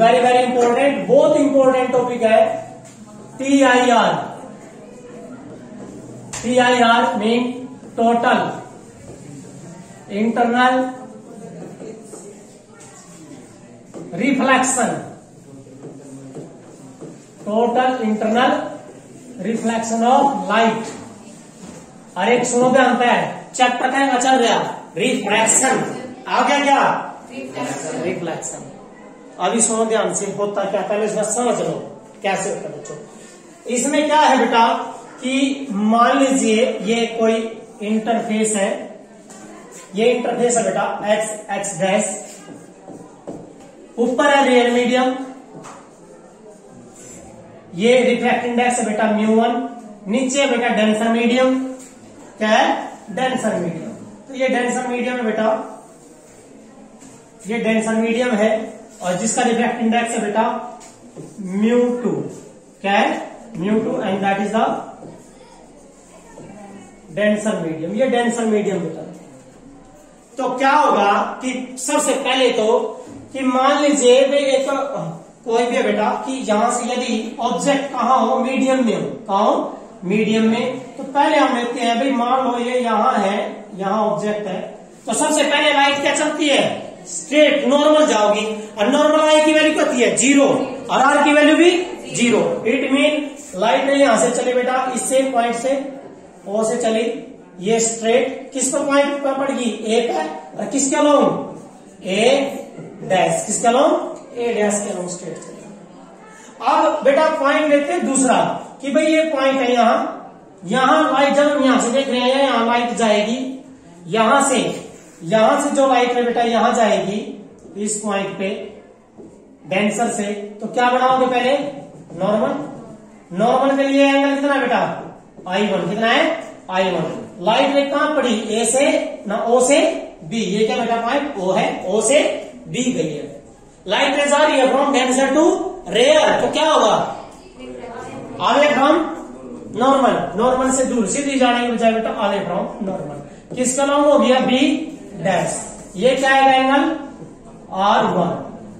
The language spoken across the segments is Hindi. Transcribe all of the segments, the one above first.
वेरी वेरी इंपॉर्टेंट, बहुत इंपॉर्टेंट टॉपिक है। TIR, TIR mean total internal reflection, total internal reflection of light. और एक सुनो ध्यान है, चैप्टर का चल रहा रिफ्रैक्शन, आ गया क्या रिफ्लेक्शन। अभी सुनो ध्यान से, होता क्या पहले इसमें समझ लो कैसे होता है बच्चों। इसमें क्या है बेटा कि मान लीजिए ये कोई इंटरफेस है, ये इंटरफेस है बेटा एक्स डैश, ऊपर है रियल मीडियम, ये रिफ्रैक्ट इंडेक्स है बेटा μ1, नीचे बेटा डेंसर मीडियम, क्या है डेंसर मीडियम। तो ये डेंसर मीडियम है बेटा, ये डेंसर मीडियम है और जिसका रिफ्रैक्ट इंडेक्स है बेटा μ2, क्या है μ2 and that is the denser medium, ये डेंसर मीडियम बेटा। तो क्या होगा कि सबसे पहले तो कि मान लीजिए एक कोई भी बेटा कि यहां से यदि ऑब्जेक्ट कहां हो मीडियम में हो, कहां हो मीडियम में, तो पहले हम लेते हैं भाई मान लो ये यहां है, यहां ऑब्जेक्ट है, तो सबसे पहले लाइट क्या चलती है स्ट्रेट नॉर्मल जाओगी, और नॉर्मल आई की वैल्यू कितनी है 0 और आर की वैल्यू भी 0। इट मीन लाइट ने यहां से चली बेटा, इससे पॉइंट से ओ से चली, ये स्ट्रेट किस पर पॉइंट पर पड़ेगी ए पे, और किसके अलोंग ए डैश, किसके अलोंग ए डैश के अलोंग स्ट्रेट चलेगी। अब बेटा पॉइंट लेते हैं दूसरा कि भाई ये पॉइंट है यहां लाइट जब हम यहां से देख रहे हैं यहां लाइट जाएगी, यहां से जो लाइट है बेटा यहां जाएगी इस पॉइंट पे डेंसर से, तो क्या बनाओगे पहले नॉर्मल, नॉर्मल के लिए एंगल कितना है बेटा I1, कितना है I1। लाइट रे कहां पड़ी ए से ना ओ से बी, ये क्या बेटा पॉइंट ओ है, ओ से बी गई है। लाइट रे जा रही है फ्रॉम डेंसर टू रेयर, तो क्या होगा आवे फ्रॉम नॉर्मल, नॉर्मल से दूर सीधी जाने के बजाय बेटा आवे फ्रॉम नॉर्मल, किसका नाम हो गया बी डैश, ये क्या है एंगल R1।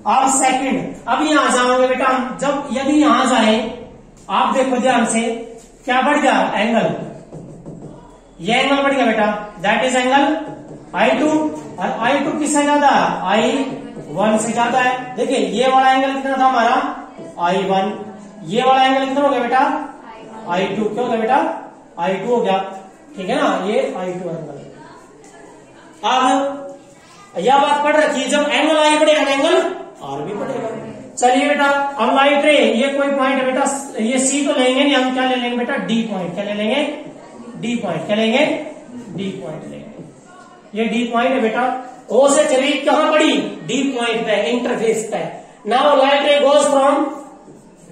अब सेकंड, अब यहां जाओगे बेटा हम, जब यदि यहां जाए आप देखो ध्यान से क्या बढ़ गया एंगल, ये एंगल बढ़ गया बेटा, दैट इज एंगल I2, और I2 किससे ज्यादा है I1 से ज्यादा है। देखिए ये वाला एंगल कितना था हमारा I1, ये वाला एंगल कितना हो गया बेटा I2, क्यों हो गया बेटा I2 हो गया, ठीक है ना, ये I2 एंगल। अब यह बात पढ़ रखी है, जब एंगल आई बढ़ेगा एंगल आर भी बढ़ेगा। चलिए बेटा अब लाइट रे ये कोई पॉइंट है बेटा, ये सी तो लेंगे नहीं, हम क्या ले लेंगे बेटा डी पॉइंट, क्या ले लेंगे डी पॉइंट, क्या लेंगे डी पॉइंट लेंगे। ये डी पॉइंट है बेटा, ओ से चली कहां पड़ी डी पॉइंट पे, इंटरफेस पे। Now light ray goes from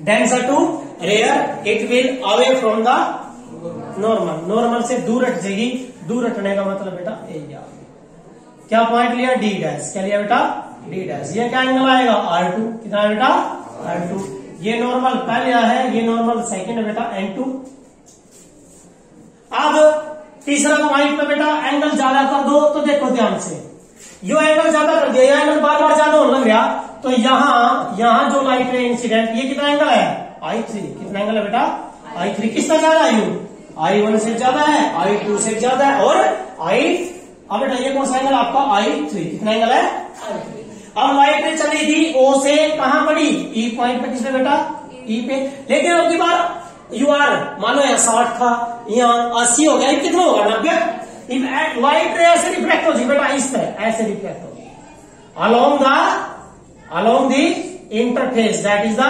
denser to rare, it will away from the normal, normal से दूर हट जाएगी, दूर हटने का मतलब बेटा एरिया। क्या पॉइंट लिया डी डैश, क्या लिया बेटा डी डैश। ये क्या एंगल आएगा R2, कितना है बेटा R2। ये नॉर्मल पहले है, ये नॉर्मल सेकंड है बेटा N2। अब तीसरा पॉइंट पे बेटा एंगल ज्यादा कर दो, तो देखो ध्यान से, यो एंगल ज्यादा कर दिया, एंगल बार बार ज्यादा होने लग गया, तो यहां जो लाइट रे इंसिडेंट, ये कितना एंगल है I3, कितना एंगल है बेटा I3, किसका ज्यादा है I1 से ज्यादा है, I2 से ज्यादा है, और अब बेटा ये कौन सा एंगल आपका I3, कितना एंगल है I3। अब लाइट रे चली थी ओ से कहां पड़ी ई पॉइंट पे, किसने बेटा ई पे, लेकिन अब की बार UR मान लो यहाँ 60 था, यहाँ 80 हो गया, कितना होगा 90। लाइट रे ऐसे रिफ्लेक्ट होगी बेटा, इस तरह ऐसे रिफ्लेक्ट होगी along the interface, that is the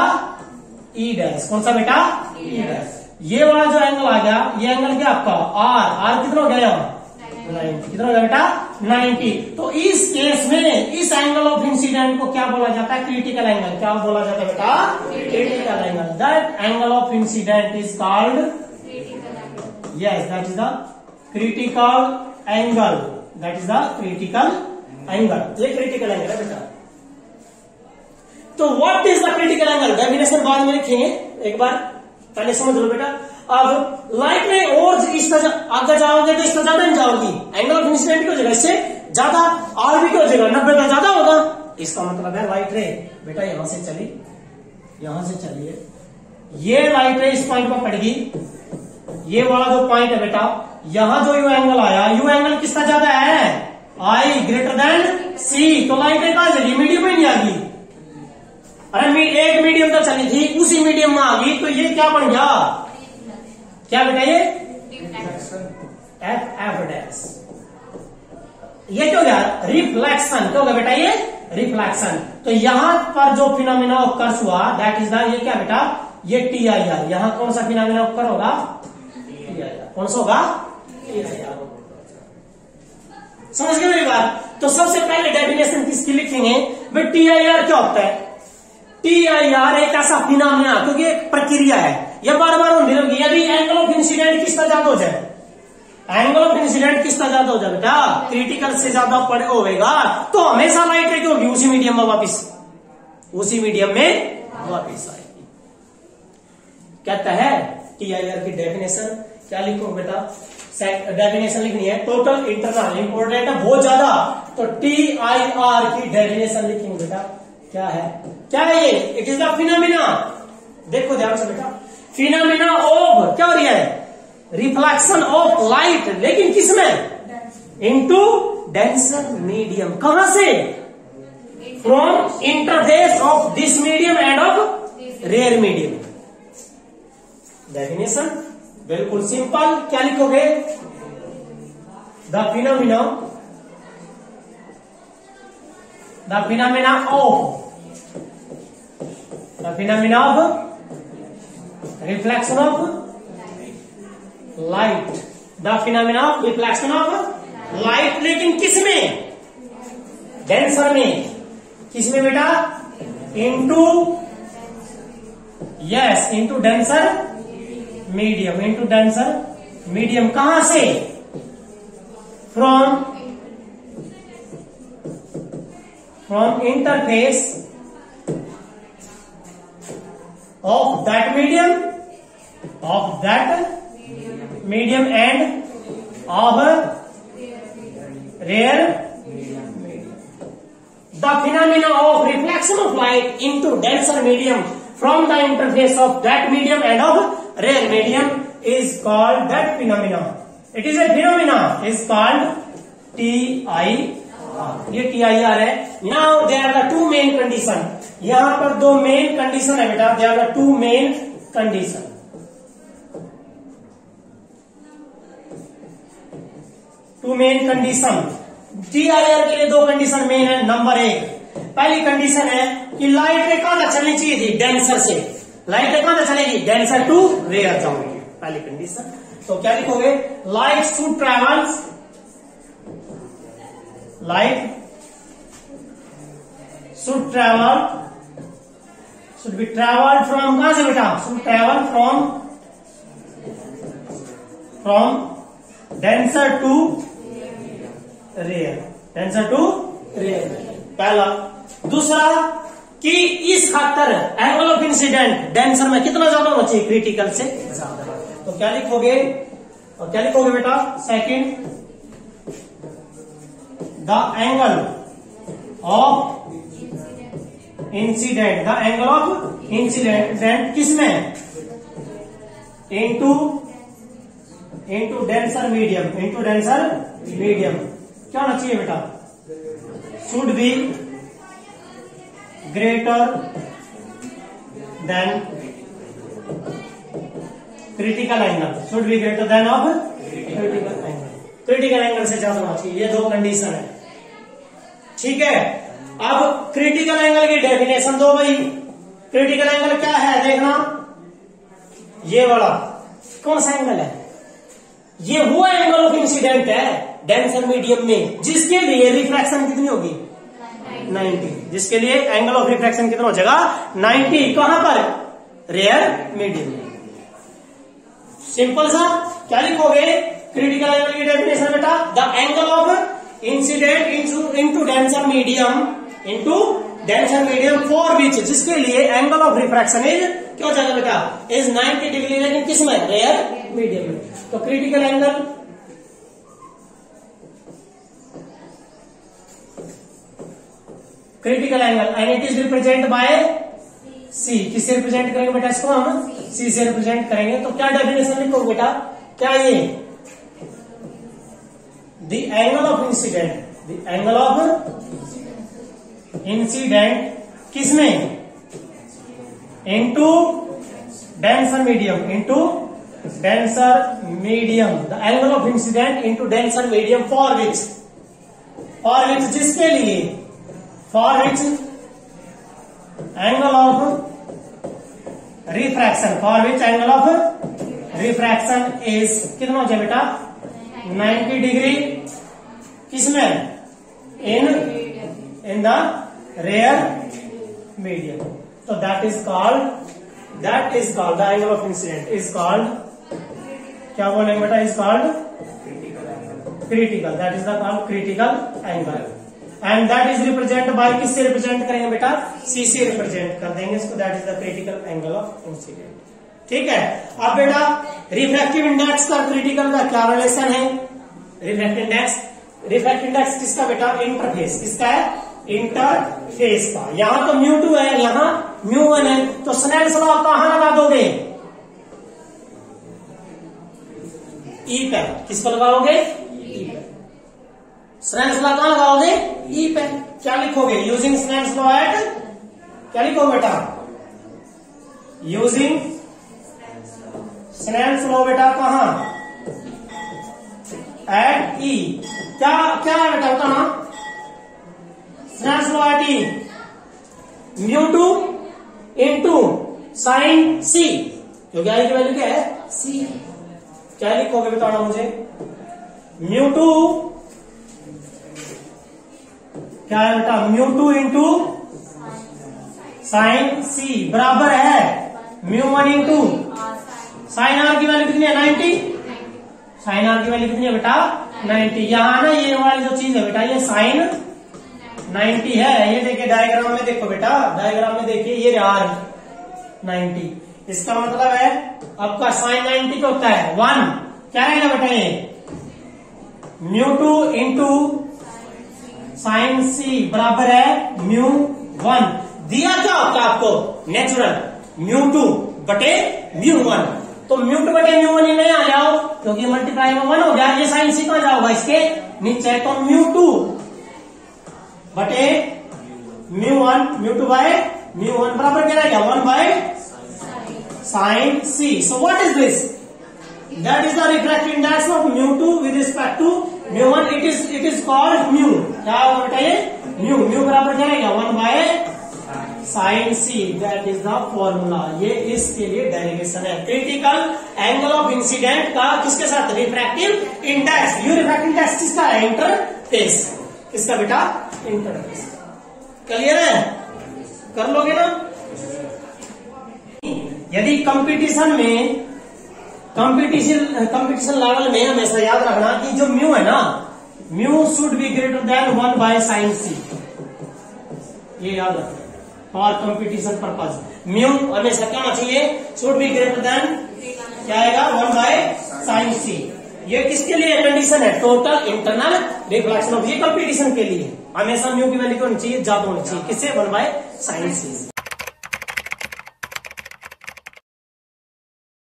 E dash, कौन सा बेटा ई डैश। ये वाला जो एंगल आ गया, ये एंगल क्या आपका आर कितना हो गया यहाँ 90, कितना हो गया बेटा 90। तो इस केस में इस एंगल ऑफ इंसिडेंट को क्या बोला जाता है क्रिटिकल एंगल, क्या बोला जाता है बेटा critical angle. That angle of incident is called, yes that is the critical angle, that is the critical angle, ये क्रिटिकल एंगल है बेटा। तो what is the critical angle, definition बाद में लिखेंगे, एक बार पहले समझ लो बेटा। अब लाइट में और इस तरह आगे जाओगे तो इस तरह ज्यादा नहीं जाओगी, एंगल ऑफ इंसिडेंट की हो जाएगा इससे ज्यादा, आर भी की हो जाएगा 90 का ज्यादा होगा, इसका मतलब है लाइट रे बेटा यहां से चली, यहां से चलिए, ये लाइट रे इस पॉइंट पर पड़ेगी, ये वाला जो पॉइंट है बेटा, यहां जो यू एंगल आया, यू एंगल किसका ज्यादा है, आई ग्रेटर देन सी, तो लाइट रे कहां चली, मीडियम में नहीं आ गई। अरे एक मीडियम तो चली थी, उसी मीडियम में आ गई, तो ये क्या बन गया, क्या बेटा ये एफ डैश, ये क्या हो गया रिफ्लेक्शन, क्या होगा बेटा ये रिफ्लेक्शन। तो यहां पर जो फिनोमिना ऑकर्स हुआ दैट इज द, ये क्या बेटा ये टी आई आर, यहां कौन सा फिनोमिना ऑकर होगा, टी आई आर, कौन सा होगा टी आई आर। समझ गए मेरी बात। तो सबसे पहले डेफिनेशन किसकी लिखेंगे भाई, टी आई आर क्या होता है, टी आई आर एक ऐसा फिनोमिना, क्योंकि एक प्रक्रिया है, यह बार बार होती रहेगी, यदि एंगल ऑफ इंसिडेंट किसका ज्यादा हो जाए, एंगल ऑफ इंसिडेंट किसका ज्यादा हो जाए बेटा, क्रिटिकल से ज्यादा पड़े होगा, तो हमेशा लाइट रे होगी उसी मीडियम में वापिस, उसी मीडियम में वापिस आएगी। कहता है टी आई आर की डेफिनेशन, क्या लिखो बेटा, डेफिनेशन लिखनी है, टोटल इंटरनल, इंपोर्टेंट है बहुत ज्यादा, तो टी आई आर की डेफिनेशन लिखेंगे बेटा, क्या है, क्या है ये, इट इज द फिनोमिना, देखो ध्यान से बेटा, फिनोमिना ऑफ क्या हो रही है, रिफ्लेक्शन ऑफ लाइट, लेकिन किसमें, इनटू डेंसर मीडियम, कहां से, from interface of this medium and of rare medium. Definition बिल्कुल सिंपल, क्या लिखोगे, the phenomena of reflection of light, the phenomena of reflection of light, लेकिन किसमें, डेंसर में, किसमें बेटा, into, yes into denser medium, into denser medium, कहां से, from interface of that medium and of rare medium, the phenomena of reflection of light into denser medium from the interface of that medium and of rare medium is called that phenomena, it is a phenomena is called TIR, ये TIR है। now there are the two main condition, यहां पर दो मेन कंडीशन है बेटा, there are the two main condition, two main condition, TIR के लिए दो कंडीशन मेन है। नंबर एक, पहली कंडीशन है कि लाइट रे कहां चलनी चाहिए थी, डेंसर से, लाइट रे कहां चलेगी, डेंसर टू रेयर जाऊंगी, पहली कंडीशन। तो क्या लिखोगे, light should travels, light should be travelled from, कहां से बेटा, should travel from denser to rare, पहला। दूसरा कि इस खातर एंगल ऑफ इंसिडेंट डेंसर में कितना ज्यादा होना चाहिए, क्रिटिकल से ज्यादा। तो क्या लिखोगे, और क्या लिखोगे बेटा, second, the angle of incident किसमें, इनटू डेंसर मीडियम, क्या होना चाहिए बेटा, should be greater than critical angle, should be greater then of critical angle से ज्यादा होना चाहिए, ये दो कंडीशन है, ठीक है। अब क्रिटिकल एंगल की डेफिनेशन दो भाई, क्रिटिकल एंगल क्या है देखना, ये वाला कौन सा एंगल है, ये वो एंगल ऑफ इंसिडेंट है डेंसर मीडियम में, जिसके लिए रिफ्रैक्शन कितनी होगी, 90, जिसके लिए एंगल ऑफ रिफ्रैक्शन कितना हो जाएगा, 90, कहां पर, रेयर मीडियम में। सिंपल सा, क्या लिखोगे, क्रिटिकल एंगल की डेफिनेशन बेटा, the angle of incident into denser medium for which, जिसके लिए एंगल ऑफ रिफ्रैक्शन इज क्या हो जाएगा बेटा, इज 90 डिग्री, लेकिन किसमें, रेयर मीडियम में। तो critical angle critical angle and it is represent by C. किससे रिप्रेजेंट करेंगे बेटा इसको हम? सी से रिप्रेजेंट करेंगे। तो क्या डेफिनेशन लिखो बेटा? क्या ये the angle of incident, the angle of incident किसमें? Into denser medium, into denser medium, the angle of incident into denser medium for which जिसके लिए, for which angle of refraction, for which angle of refraction is कितना हो जाए बेटा? 90 डिग्री। किसमें? In the rare medium. तो that is called the angle of incident is called, क्या बोलेंगे बेटा? Is called critical, that is the called critical angle and that is represent bye, किससे रिप्रेजेंट करेंगे बेटा? सी से रिप्रेजेंट कर देंगे इसको, that is the critical angle of incident. ठीक है। अब बेटा रिफ्रैक्टिव इंडेक्स का क्रिटिकल का क्या रिलेशन है? रिफ्रैक्टिव इंडेक्स किसका बेटा? इंटरफेस। किसका है? इंटरफेस का। यहां तो μ2 है, यहां μ1 है, तो स्नेल्स लॉ कहां लगा दोगे? ई पे। किस पर लगाओगे? ई पे। स्नेल्स लॉ कहां लगाओगे? ई पे। क्या लिखोगे? यूजिंग स्नेल्स लॉ एट, क्या लिखोगे बेटा? यूजिंग स्नेल्स लॉ बेटा कहां? At E. क्या क्या है बेटा? कहां? Snell's law at E, μ2 into sine C, क्योंकि आई की वैल्यू क्या है? सी। क्या लिखोगे बताना मुझे? μ2 क्या है बेटा? μ2 इंटू साइन सी बराबर है μ1 इंटू साइन आर की वैल्यू कितनी है? 90। साइन आर की वैल्यू कितनी है बेटा? 90। यहां ना ये वाली जो चीज है बेटा, ये साइन 90 है। ये देखिए डायग्राम में देखो बेटा, डायग्राम में देखिए ये आर 90, इसका मतलब है आपका साइन 90 क्या होता है? 1। क्या रहेगा बेटा? ये μ2 इंटू साइन सी बराबर है μ1। दिया क्या होता है आपको? नेचुरल μ2 बटे μ1। तो μ2 बटे μ1 ही नहीं आ जाओ, क्योंकि मल्टीप्लाई में 1 हो गया। ये साइन सी कहां जाओगा? इसके नीचे। तो μ2 बटे μ2 बाय μ1 बराबर क्या रहेगा? 1 by sine C. So what is this? That is the refractive index of μ2 with respect to μ1। It is called μ। क्या होगा बेटा? ये μ बराबर क्या रहेगा? 1 by sine C. That is the formula. ये इसके लिए डेरिवेशन है। क्रिटिकल एंगल ऑफ इंसिडेंट का किसके साथ? Refractive index. ये रिफ्रैक्टिव इंडेक्स किसका है? इंटरफेस। किसका बेटा? इंटरफेस। क्लियर है? कर लोगे ना? यदि कंपटीशन लेवल में हमेशा याद रखना कि जो म्यू है ना, mu should be greater than 1 by sine C. ये याद रखना फॉर कंपटीशन पर्पज। म्यू हमेशा क्या होना चाहिए? शुड बी ग्रेटर देन, क्या आएगा? 1 बाय साइन सी। ये किसके लिए कंडीशन है? टोटल इंटरनल रिफ्लेक्शन ऑफ, ये कंपटीशन के लिए हमेशा म्यू की वैल्यू होनी चाहिए, ज्यादा होनी चाहिए। किससे? 1 बाय साइन सी।